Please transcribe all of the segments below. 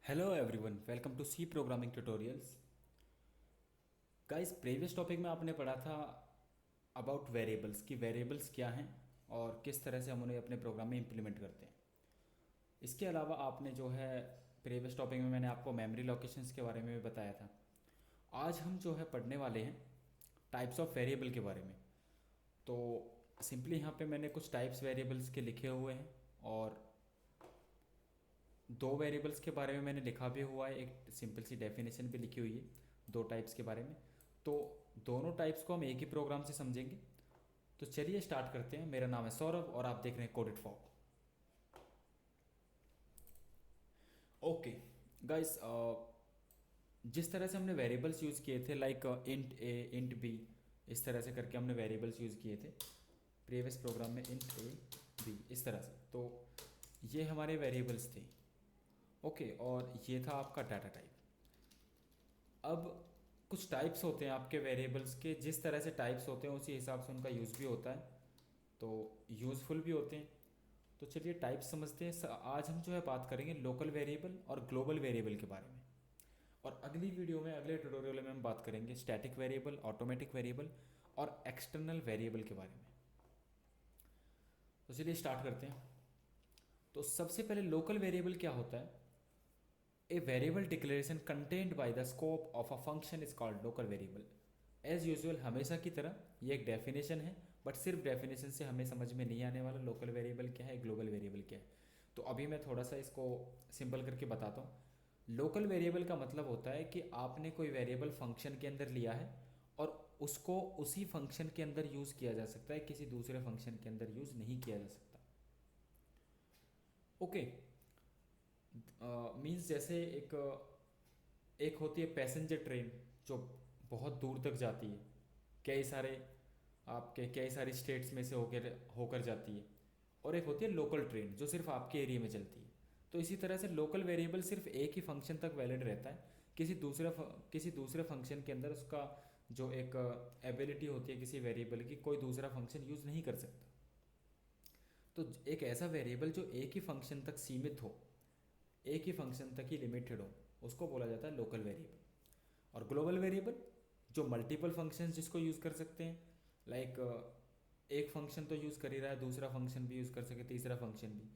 Hello everyone, welcome to C programming tutorials. Guys, previous topic में आपने पढ़ा था अबाउट वेरिएबल्स कि वेरिएबल्स क्या हैं और किस तरह से हम उन्हें अपने प्रोग्राम में इम्प्लीमेंट करते हैं। इसके अलावा आपने जो है प्रीवियस टॉपिक में मैंने आपको मेमोरी लोकेशंस के बारे में भी बताया था। आज हम जो है पढ़ने वाले हैं टाइप्स ऑफ वेरिएबल के बारे में। तो सिंपली यहाँ पे मैंने कुछ टाइप्स वेरिएबल्स के लिखे हुए हैं और दो वेरिएबल्स के बारे में मैंने लिखा भी हुआ है, एक सिंपल सी डेफिनेशन भी लिखी हुई है दो टाइप्स के बारे में। तो दोनों टाइप्स को हम एक ही प्रोग्राम से समझेंगे। तो चलिए स्टार्ट करते हैं। मेरा नाम है सौरभ और आप देख रहे हैं कोडेड फॉग। ओके गाइस, जिस तरह से हमने वेरिएबल्स यूज़ किए थे लाइक इंट ए इंट बी, इस तरह से करके हमने वेरिएबल्स यूज़ किए थे प्रीवियस प्रोग्राम में, इंट ए बी इस तरह से। तो ये हमारे वेरिएबल्स थे। ओके, और ये था आपका डाटा टाइप। अब कुछ टाइप्स होते हैं आपके वेरिएबल्स के, जिस तरह से टाइप्स होते हैं उसी हिसाब से उनका यूज़ भी होता है, तो यूज़फुल भी होते हैं। तो चलिए टाइप्स समझते हैं। आज हम जो है बात करेंगे लोकल वेरिएबल और ग्लोबल वेरिएबल के बारे में। और अगली वीडियो में, अगले ट्यूटोरियल में हम बात करेंगे स्टैटिक वेरिएबल, ऑटोमेटिक वेरिएबल और एक्सटर्नल वेरिएबल के बारे में। तो चलिए स्टार्ट करते हैं। तो सबसे पहले लोकल वेरिएबल क्या होता है? A variable declaration contained by the scope of a function is called local variable. As usual हमेशा की तरह ये एक डेफिनेशन है, बट सिर्फ डेफिनेशन से हमें समझ में नहीं आने वाला लोकल वेरिएबल क्या है, ग्लोबल वेरिएबल क्या है। तो अभी मैं थोड़ा सा इसको सिंपल करके बताता हूँ। लोकल वेरिएबल का मतलब होता है कि आपने कोई वेरिएबल फंक्शन के अंदर लिया है और उसको उसी फंक्शन के अंदर यूज़ किया जा सकता है, किसी दूसरे फंक्शन के अंदर यूज़ नहीं किया जा सकता। ओके, मीन्स जैसे एक होती है पैसेंजर ट्रेन जो बहुत दूर तक जाती है, कई सारे आपके कई सारी स्टेट्स में से होकर होकर जाती है। और एक होती है लोकल ट्रेन जो सिर्फ आपके एरिया में चलती है। तो इसी तरह से लोकल वेरिएबल सिर्फ एक ही फंक्शन तक वैलिड रहता है, किसी दूसरे फंक्शन के अंदर उसका जो एक एबिलिटी होती है किसी वेरिएबल की, कोई दूसरा फंक्शन यूज़ नहीं कर सकता। तो एक ऐसा वेरिएबल जो एक ही फंक्शन तक सीमित हो, एक ही फंक्शन तक ही लिमिटेड हो, उसको बोला जाता है लोकल वेरिएबल। और ग्लोबल वेरिएबल जो मल्टीपल फंक्शंस जिसको यूज़ कर सकते हैं, लाइक एक फंक्शन तो यूज़ कर ही रहा है, दूसरा फंक्शन भी यूज़ कर सके, तीसरा फंक्शन भी।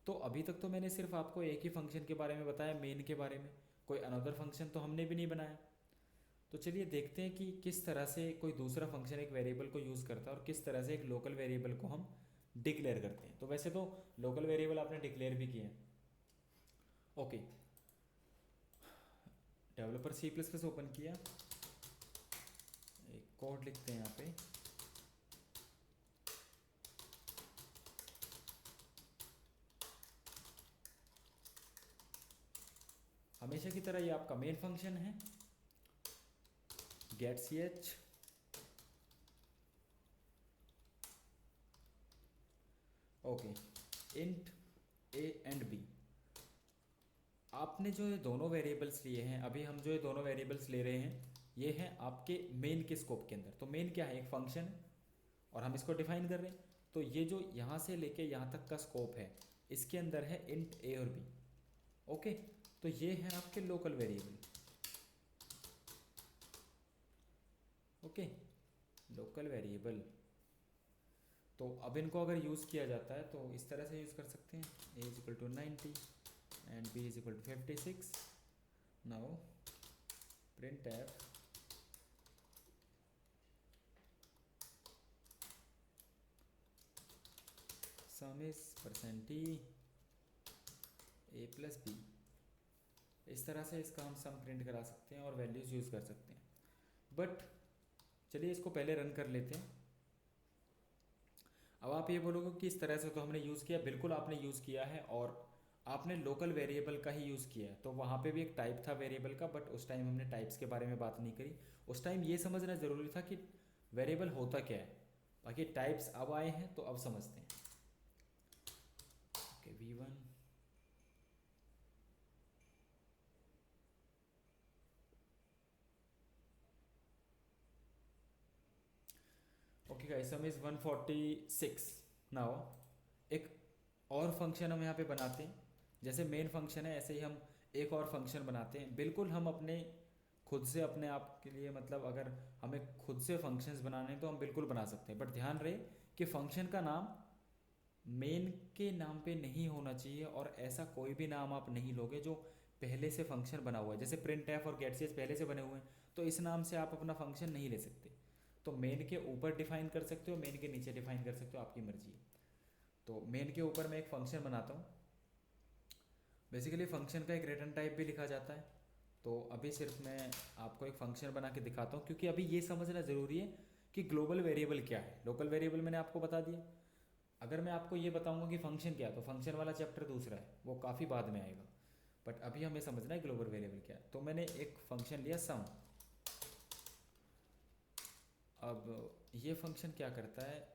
तो अभी तक तो मैंने सिर्फ आपको एक ही फंक्शन के बारे में बताया, मेन के बारे में। कोई अनदर फंक्शन तो हमने भी नहीं बनाया। तो चलिए देखते हैं कि किस तरह से कोई दूसरा फंक्शन एक वेरिएबल को यूज़ करता है और किस तरह से एक लोकल वेरिएबल को हम डिक्लेयर करते हैं। तो वैसे तो लोकल वेरिएबल आपने डिक्लेयर भी किए हैं। Okay, developer C plus plus open किया, एक कोड लिखते हैं यहाँ पे। हमेशा की तरह ये आपका मेन फंक्शन है, get C H. Okay, int a and b. आपने जो ये दोनों वेरिएबल्स लिए हैं, अभी हम जो ये दोनों वेरिएबल्स ले रहे हैं, ये हैं आपके मेन के स्कोप के अंदर। तो मेन क्या है? एक फंक्शन है और हम इसको डिफाइन कर रहे हैं। तो ये जो यहाँ से लेके यहाँ तक का स्कोप है, इसके अंदर है इंट ए और बी। ओके, तो ये है आपके local variable. Okay, local variable. तो अब इनको अगर यूज़ किया जाता है तो इस तरह से यूज़ कर सकते हैं, a is equal to 90 and b is equal to 56। Now print f sum is percent t a plus b. इस तरह से इसका हम सम प्रिंट करा सकते हैं और वैल्यूज़ यूज़ कर सकते हैं। बट चलिए इसको पहले रन कर लेते हैं। अब आप ये बोलोगे कि इस तरह से तो हमने यूज़ किया, बिल्कुल आपने यूज़ किया है, और आपने लोकल वेरिएबल का ही यूज़ किया है। तो वहाँ पे भी एक टाइप था वेरिएबल का, बट उस टाइम हमने टाइप्स के बारे में बात नहीं करी। उस टाइम ये समझना ज़रूरी था कि वेरिएबल होता क्या है। बाकी टाइप्स अब आए हैं तो अब समझते हैं। Okay, V1। Okay guys, some is 146। Now एक और फंक्शन हम यहाँ पे बनाते हैं। जैसे मेन फंक्शन है ऐसे ही हम एक और फंक्शन बनाते हैं। बिल्कुल हम अपने खुद से अपने आप के लिए मतलब अगर हमें खुद से फंक्शंस बनाने हैं तो हम बिल्कुल बना सकते हैं, बट ध्यान रहे कि फंक्शन का नाम मेन के नाम पे नहीं होना चाहिए, और ऐसा कोई भी नाम आप नहीं लोगे जो पहले से फंक्शन बना हुआ है। जैसे प्रिंट एफ और गेटसीएस पहले से बने हुए हैं, तो इस नाम से आप अपना फंक्शन नहीं ले सकते। तो मेन के ऊपर डिफाइन कर सकते हो, मेन के नीचे डिफाइन कर सकते हो, आपकी मर्जी है। तो मेन के ऊपर मैं एक फंक्शन बनाता हूँ। बेसिकली फंक्शन का एक रिटर्न टाइप भी लिखा जाता है। तो अभी सिर्फ मैं आपको एक फंक्शन बना के दिखाता हूँ, क्योंकि अभी ये समझना ज़रूरी है कि ग्लोबल वेरिएबल क्या है। लोकल वेरिएबल मैंने आपको बता दिया। अगर मैं आपको ये बताऊंगा कि फंक्शन क्या है, तो फंक्शन वाला चैप्टर दूसरा है, वो काफ़ी बाद में आएगा। बट अभी हमें समझना है ग्लोबल वेरिएबल क्या है। तो मैंने एक फंक्शन लिया सम। अब ये फंक्शन क्या करता है,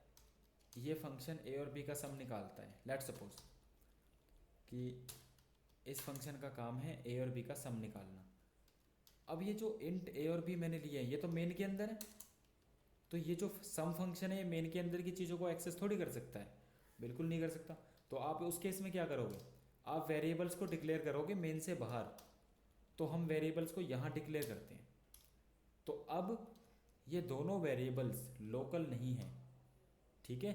ये फंक्शन ए और बी का सम निकालता है। लेट्स सपोज कि इस फंक्शन का काम है ए और बी का सम निकालना। अब ये जो इंट ए और बी मैंने लिए हैं, ये तो मेन के अंदर है। तो ये जो सम फंक्शन है, ये मेन के अंदर की चीज़ों को एक्सेस थोड़ी कर सकता है, बिल्कुल नहीं कर सकता। तो आप उस केस में क्या करोगे, आप वेरिएबल्स को डिक्लेयर करोगे मेन से बाहर। तो हम वेरिएबल्स को यहाँ डिक्लेयर करते हैं। तो अब ये दोनों वेरिएबल्स लोकल नहीं हैं, ठीक है।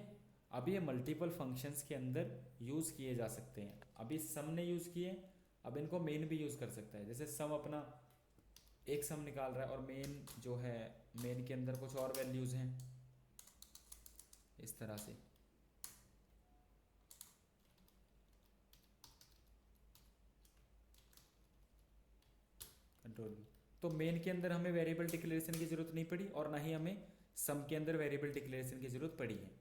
अब ये मल्टीपल फंक्शंस के अंदर यूज़ किए जा सकते हैं। अभी सम ने यूज़ किए, अब इनको मेन भी यूज़ कर सकता है। जैसे सम अपना एक सम निकाल रहा है, और मेन जो है, मेन के अंदर कुछ और वैल्यूज़ हैं इस तरह से। कंट्रोल भी। तो मेन के अंदर हमें वेरिएबल डिक्लेरेशन की ज़रूरत नहीं पड़ी, और ना ही हमें सम के अंदर वेरिएबल डिक्लेरेशन की ज़रूरत पड़ी है।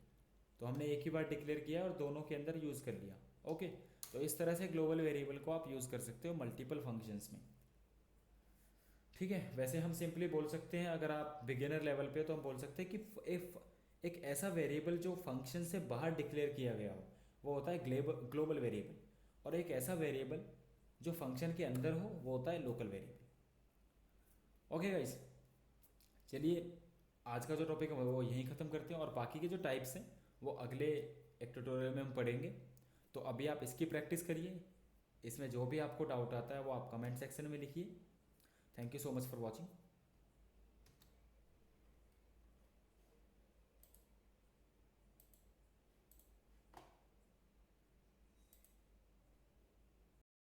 तो हमने एक ही बार डिक्लेयर किया और दोनों के अंदर यूज़ कर लिया। ओके। तो इस तरह से ग्लोबल वेरिएबल को आप यूज़ कर सकते हो मल्टीपल फंक्शंस में, ठीक है। वैसे हम सिंपली बोल सकते हैं, अगर आप बिगिनर लेवल पे, तो हम बोल सकते हैं कि एक ऐसा वेरिएबल जो फंक्शन से बाहर डिक्लेयर किया गया हो, वो होता है ग्लोबल वेरिएबल। और एक ऐसा वेरिएबल जो फंक्शन के अंदर हो, वो होता है लोकल वेरिएबल। ओके गाइस, चलिए आज का जो टॉपिक है वो यहीं ख़त्म करते हैं, और बाकी के जो टाइप्स हैं वो अगले एक ट्यूटोरियल में हम पढ़ेंगे। तो अभी आप इसकी प्रैक्टिस करिए। इसमें जो भी आपको डाउट आता है वो आप कमेंट सेक्शन में लिखिए। Thank you so much for watching.